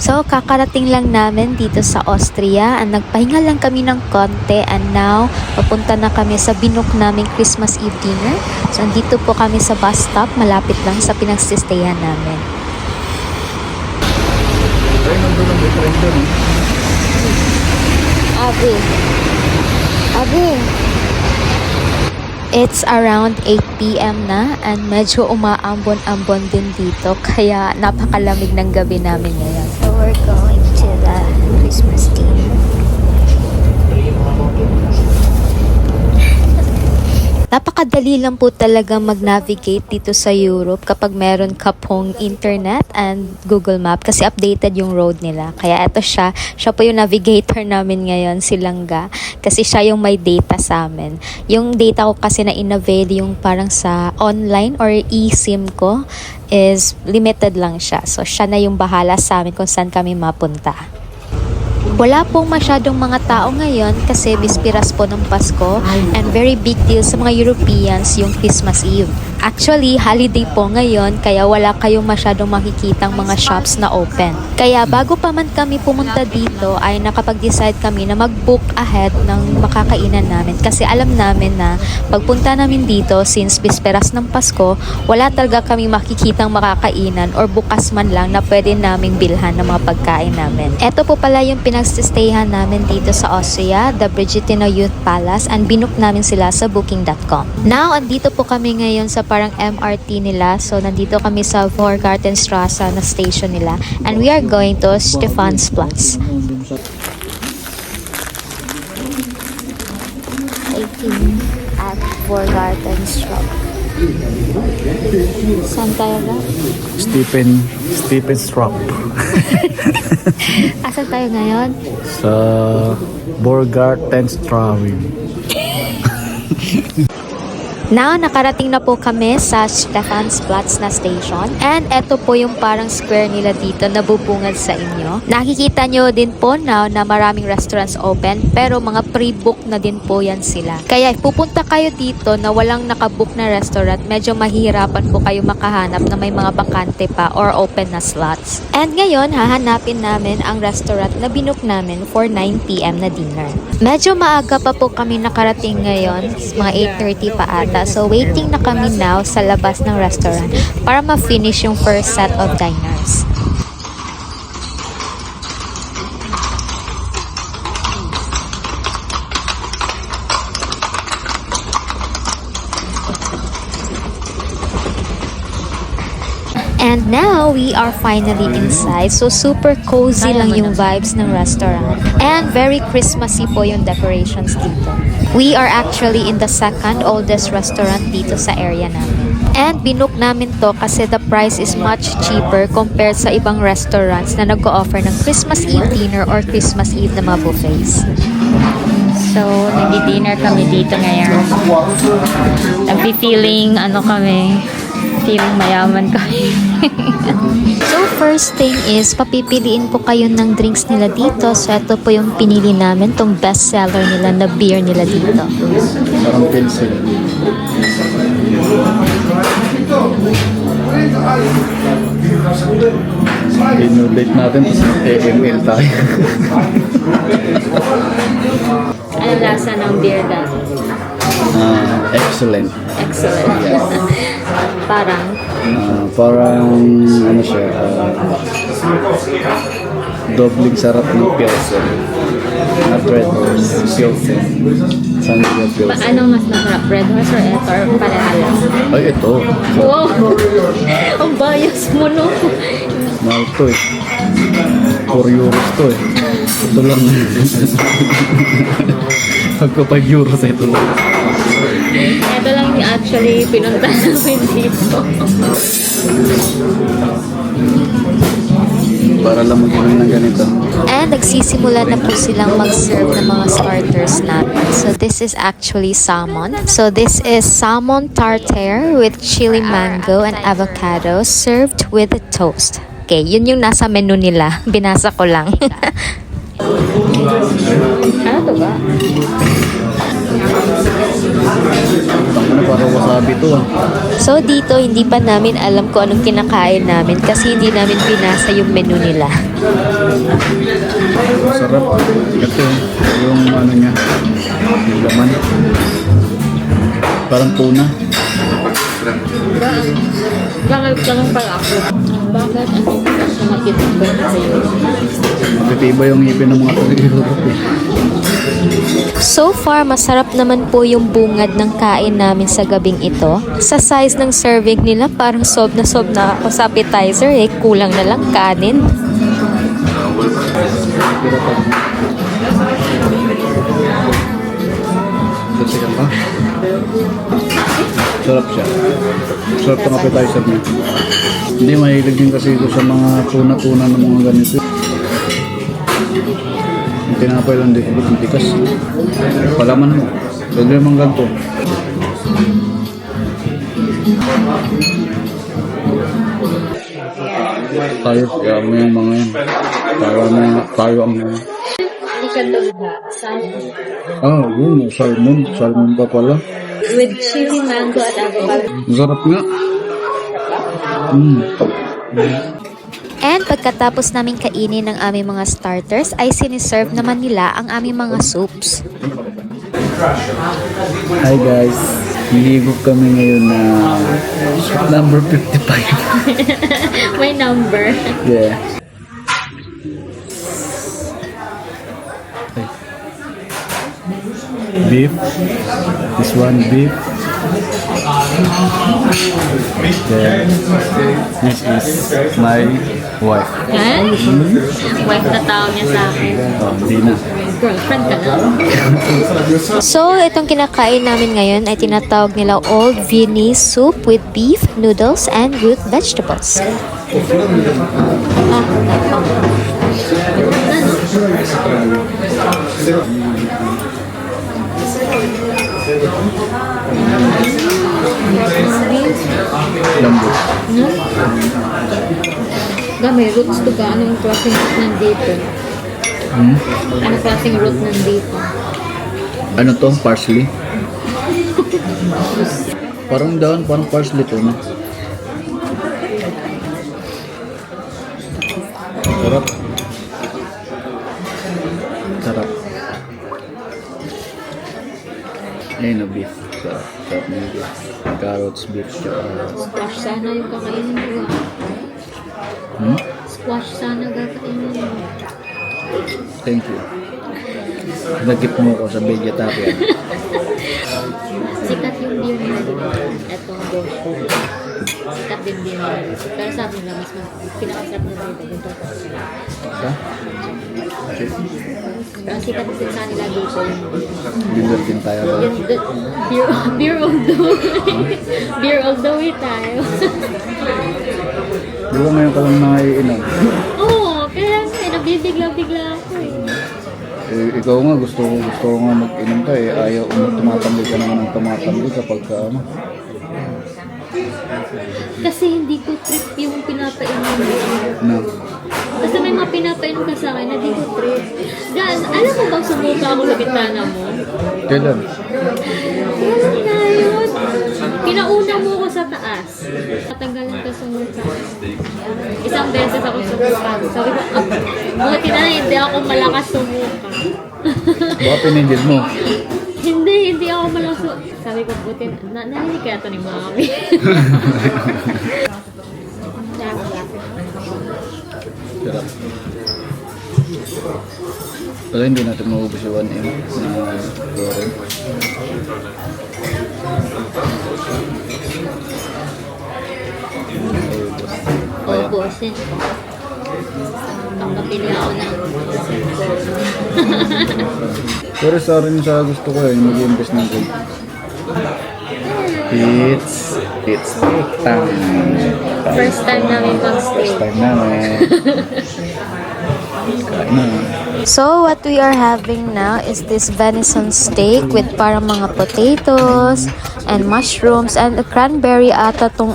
So, kakarating lang namin dito sa Austria. Nagpahinga lang kami ng konti and now, papunta na kami sa binook naming Christmas Eve dinner. So, andito po kami sa bus stop, malapit lang sa pinagsistayan namin. Abi. It's around 8 p.m. na and medyo umaambon-ambon din dito kaya napakalamig ng gabi namin ngayon. So we're going to the Christmas dinner. Napakadali lang po talaga mag-navigate dito sa Europe kapag meron ka pong internet and Google Map kasi updated yung road nila. Kaya eto siya po yung navigator namin ngayon, si Langga, kasi siya yung may data sa amin. Yung data ko kasi na inavail yung parang sa online or eSIM ko is limited lang siya. So siya na yung bahala sa amin kung saan kami mapunta. Wala pong masyadong mga tao ngayon kasi bispiras po ng Pasko and very big deal sa mga Europeans yung Christmas Eve. Actually, holiday po ngayon kaya wala kayong masyadong makikitang mga shops na open. Kaya bago pa man kami pumunta dito ay nakapag-decide kami na mag-book ahead ng makakainan namin kasi alam namin na pagpunta namin dito since bisperas ng Pasko, wala talaga kami makikitang makakainan or bukas man lang na pwede naming bilhan ng mga pagkain namin. Ito po pala yung pinagstayhan namin dito sa Austria, the Brigitino Youth Palace, and binook namin sila sa booking.com. Now, andito po kami ngayon sa parang MRT nila. So, nandito kami sa Vorgartenstraße na station nila. And we are going to Stephansplatz. Waiting at Vorgartenstraße. Saan tayo ba? Stephen Strop. Asan tayo ngayon? Sa Vorgartenstraße. Now, nakarating na po kami sa Stephansplatz na station. And eto po yung parang square nila dito na bubungad sa inyo. Nakikita nyo din po na maraming restaurants open pero mga pre-book na din po yan sila. Kaya pupunta kayo dito na walang nakabook na restaurant, medyo mahihirapan po kayo makahanap na may mga bakante pa or open na slots. And ngayon, hahanapin namin ang restaurant na binook namin for 9 p.m. na dinner. Medyo maaga pa po kami nakarating ngayon, mga 8:30 pa ata. So, waiting na kami now sa labas ng restaurant para ma-finish yung first set of diners. And now, we are finally inside. So, super cozy lang yung vibes ng restaurant. And very Christmassy po yung decorations dito. We are actually in the second oldest restaurant dito sa area namin. And binook namin to kasi the price is much cheaper compared sa ibang restaurants na nag-o-offer ng Christmas Eve dinner or Christmas Eve na mga buffets. So, nag-dinner kami dito ngayon. Nag-feeling, feeling mayaman kami. So, first thing is, papipiliin po kayo ng drinks nila dito. So, ito po yung pinili namin, tong best seller nila na beer nila dito. Parang pencil. Inulate natin tapos AML tayo. Anong lasa ng beer dad? Excellent. Excellent. Yes. Parang Ano siya, dobling sarap ng Pilsen. Not Red Horse, Pilsen. San Miguel Pilsen. anong mas masarap? Red Horse or ito? Or pareha lang? Ay, ito. Wow! Ang bias mo, no? Mahal to eh. 4 euros to eh. Ito lang. Pagka 5 euros, ito lang. Ito lang yung actually pinunta namin dito. Para lang mag-inom ng ganito. And nagsisimula na po silang mag-serve ng mga starters natin. So, this is actually salmon. So, this is salmon tartare with chili mango and avocado served with toast. Okay, yun yung nasa menu nila. Binasa ko lang. Ano to ba? Ano, parang wasabi to ah. So dito, hindi pa namin alam kung anong kinakain namin kasi hindi namin binasa yung menu nila. Sarap. Ito yung ano niya. Yung laman. Parang tuna. Bakit ganun pala ako? Bakit ano sa makikita sa'yo? Magkatiba yung ngipin ng mga taga-Europe eh. So far, masarap naman po yung bungad ng kain namin sa gabing ito. Sa size ng serving nila, parang sob na ako sa appetizer eh. Kulang na lang kanin. Sasikan ka? Sarap siya. Sarap ng appetizer niya. Hindi, mahilig din kasi ito sa mga tuna-tuna ng mga ganito. Yung tinapay lang dito, yung tikas. Palaman mo. Pwede naman ganito. Tayo, kaya mo yung mga yan. Tayo ang mga. Hindi ka ba? Ah, yun. Salmon. Salmon pa pala. With chili, mango, at avocado. Masarap nga. And pagkatapos namin kainin ng aming mga starters, ay siniserve naman nila ang aming mga soups. Hi guys. Nilibog kami ngayon na number 55. May number. Yeah. Beef. This one beef. Then this is my wife. Ha? Wife na tao niya sa akin. Oh, hindi na. Girlfriend ka na. So, itong kinakain namin ngayon ay tinatawag nila Old Viennese soup with beef, noodles, and root vegetables. Lambot. No? May roots to ka. Anong klaseng root nandito? Anong klaseng root nandito? Ano to? Parsley? Parang daon, parang parsley to, no? Sarap. Sarap. Ayun na beef. Sarap. Sarap na yung beef. Carrots, beef, tsaka... Squash sana yung kakainin mo. Squash sana kakainin mo. Thank you. Nagip mo ko sa vegetarian. Sikat yung beer nila dito. Etong Bosch. Sikat din beer nila dito. Pero sabi nila, mas pinakasarap na dito. Dito. Ha? Okay. Pero sikat din sa nila dito. Dinner din tayo. Beer all the way. Beer all the way tayo. Di ba ngayon ka lang naiinom? Oo, kaya nga, nabibigla-bigla ako eh. Ikaw nga, gusto ko nga mag-inom ka eh. Ayaw tumatambi ka naman ng tumatambi kapag ka ano. Kasi hindi ko trip yung pinapainom mo. Na. Basta may mga pinapainom ka sa akin na di ko trip. Dan, alam mo bang sumuka ako sa bitana mo? Kailan? Wala na yun. Pinauna mo ko sa taas. Tatanggalin ka sumuka. Isang beses ako sumuka. Sabi ko, buti na hindi ako malakas sumuka. Baka pinindid mo. Hindi ako malakas sumuka. Sabi ko, buti na, narinig kaya ito ni Mami. Sarap. Pero hindi natin maubos yung 1M na Loren. Oo, bosin. Pagkapili ako ng Pero sa rin sa gusto ko eh, mag-invest ng gold. It's steak time. first time namin mag-stay. First time namin. Kain na. So, what we are having now is this venison steak with parang mga potatoes and mushrooms and a cranberry ata tong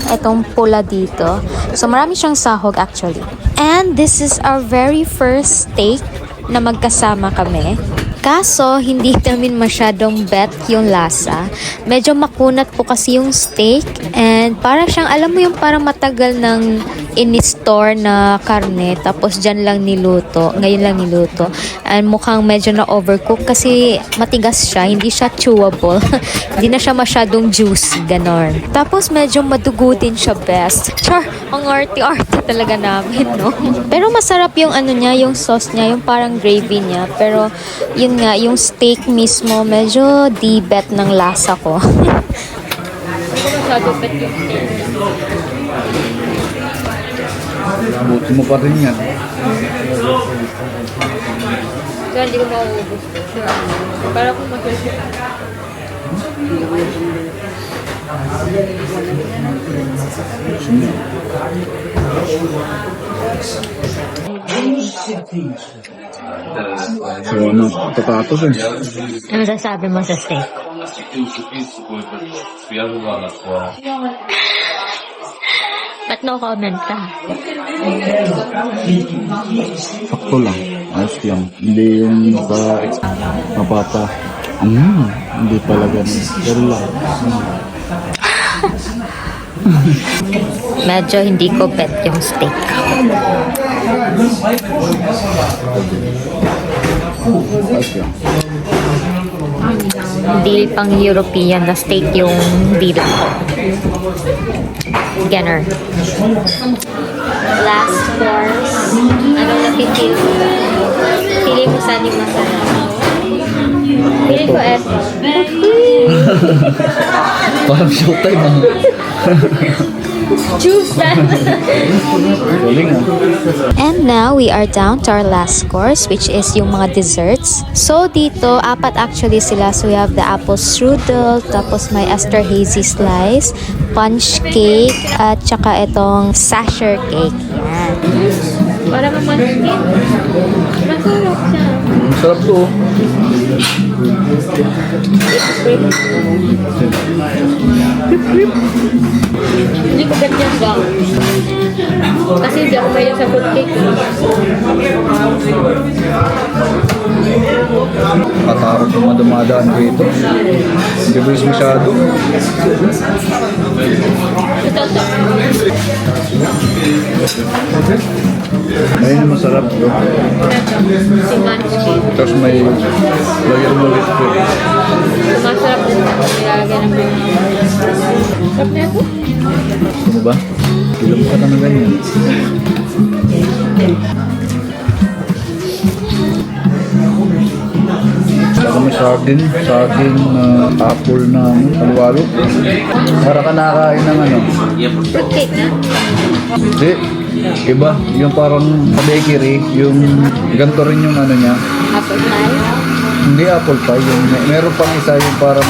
etong pula dito. So, marami siyang sahog actually. And this is our very first steak na magkasama kami. Kaso, hindi namin masyadong bet yung lasa. Medyo makunat po kasi yung steak and parang siyang, alam mo yung parang matagal ng in-store na karne tapos dyan lang niluto, ngayon lang niluto. And mukhang medyo na-overcook kasi matigas siya, hindi siya chewable. Hindi na siya masyadong juicy, ganon. Tapos medyo madugo din siya best. Char, ang arty-arty talaga namin, no? Pero masarap yung ano niya, yung sauce niya, yung parang gravy niya. Pero yun nga, yung steak mismo, medyo di bet ng lasa ko. Masyado pet yung steak. Buti mo pa rin yan. Kaya hindi ko mauubos. Para kung mag-resip. So ano, patatos eh. Ano sasabi mo sa steak? Ba't no comment ka? Sakto lang. Ayos yan. Hindi yung mapapa. Hindi pala ganun. Pero lang. Medyo hindi ko bet yung steak. Ayos yan. Hindi pang European na steak yung dito ko. Ganner. Last course. Ano na pipili mo? Pili mo saan yung masarap. Pili ko eto. Parang showtime ah. Choose that! Galing ah. And now, we are down to our last course, which is yung mga desserts. So, dito, apat actually sila. So, we have the apple strudel, tapos may Esterhazy slice, punch cake, at saka itong sasher cake. Yan. Para mamansin. Masarap siya. Sarap to. Hindi ko bet yan gang. Kasi hindi ako mahilig sa fruitcake. Katarot yung mga dumadaan dito. Hindi bilis masyado. Ito. Ayun yung masarap bro. Si munchkin. Tapos may lagyan ko. Masarap din ako nilalagyan ng binang. Sarap na ito. Ano ba? Ilang ka na ganyan. Saka may sardine apple na halo-halo. Para ka nakakain ng ano. Fruitcake na? Hindi, iba. Yung parang sa bakery, yung ganito rin yung ano niya. Apple pie? Hindi apple pie, yung meron pang isa yung parang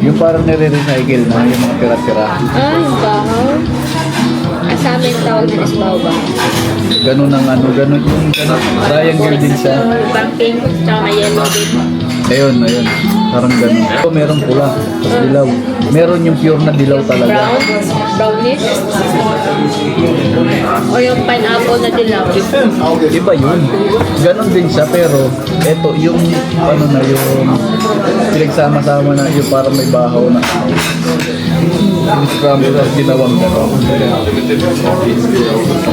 yung parang nire-recycle na yung mga tira-tira. Ah, yung bahaw. Sa amin tawag na isbaw ba? Ganun ang ano, ganun yung triangle din siya. Parang pink, tsaka may yellow din. Ayun. Parang ganun. So, meron pula, tapos dilaw. Meron yung pure na dilaw talaga. Brown? Brownish? O yung pineapple na dilaw? Iba yun. Ganon din siya, pero eto, yung ano na, yung pinagsama-sama na, yung parang may bahaw na. Yung scramble at ginawang gano'n.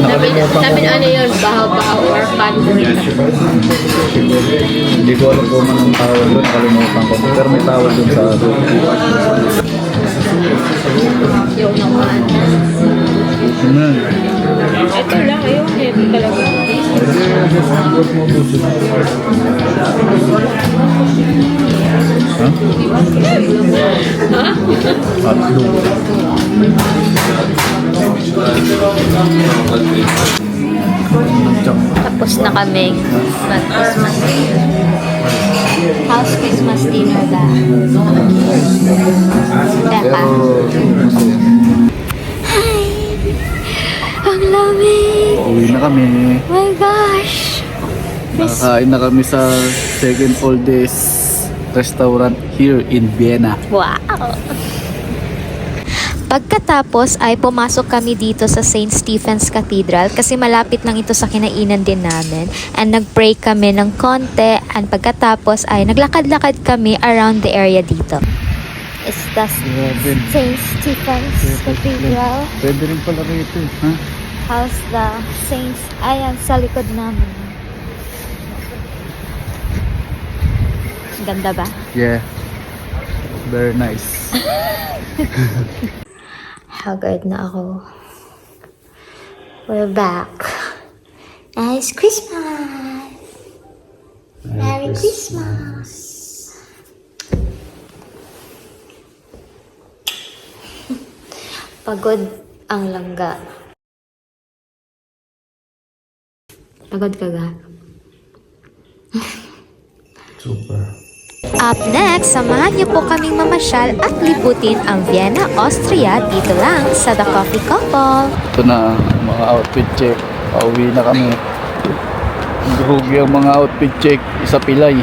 Nakalimutan Sabi ko. ano yun, bahaw-bahaw or pancake. Hindi ko alam kung anong tawag doon, nakalimutan ko. Pero may tawag doon sa doon. Yung naman. Ano yan? Ito lang, ayun, ito talaga. Ha? Ha? Tatlo. Tapos na kami mag-Christmas dinner. House Christmas dinner ba? Teka. Hi! Ang lamig! Uwi na kami. My gosh! Nakakain na kami sa second oldest restaurant here in Vienna. Wow! Pagkatapos ay pumasok kami dito sa St. Stephen's Cathedral kasi malapit lang ito sa kinainan din namin. And nag-pray kami ng konti and pagkatapos ay naglakad-lakad kami around the area dito. Is the St. Stephen's Cathedral. Pwede rin pala rito, ha? How's the Saints? Ayan, sa likod namin. Ganda ba? Yeah. Very nice. Haggard na ako. We're back. And it's Christmas! Merry Christmas! Pagod ang langga. Pagod ka ga? Super. Up next, samahan niyo po kaming mamasyal at libutin ang Vienna, Austria dito lang sa The Coffee Couple. Ito na, mga outfit check. Pauwi na kami. Grugi ang mga outfit check. Isa pilay.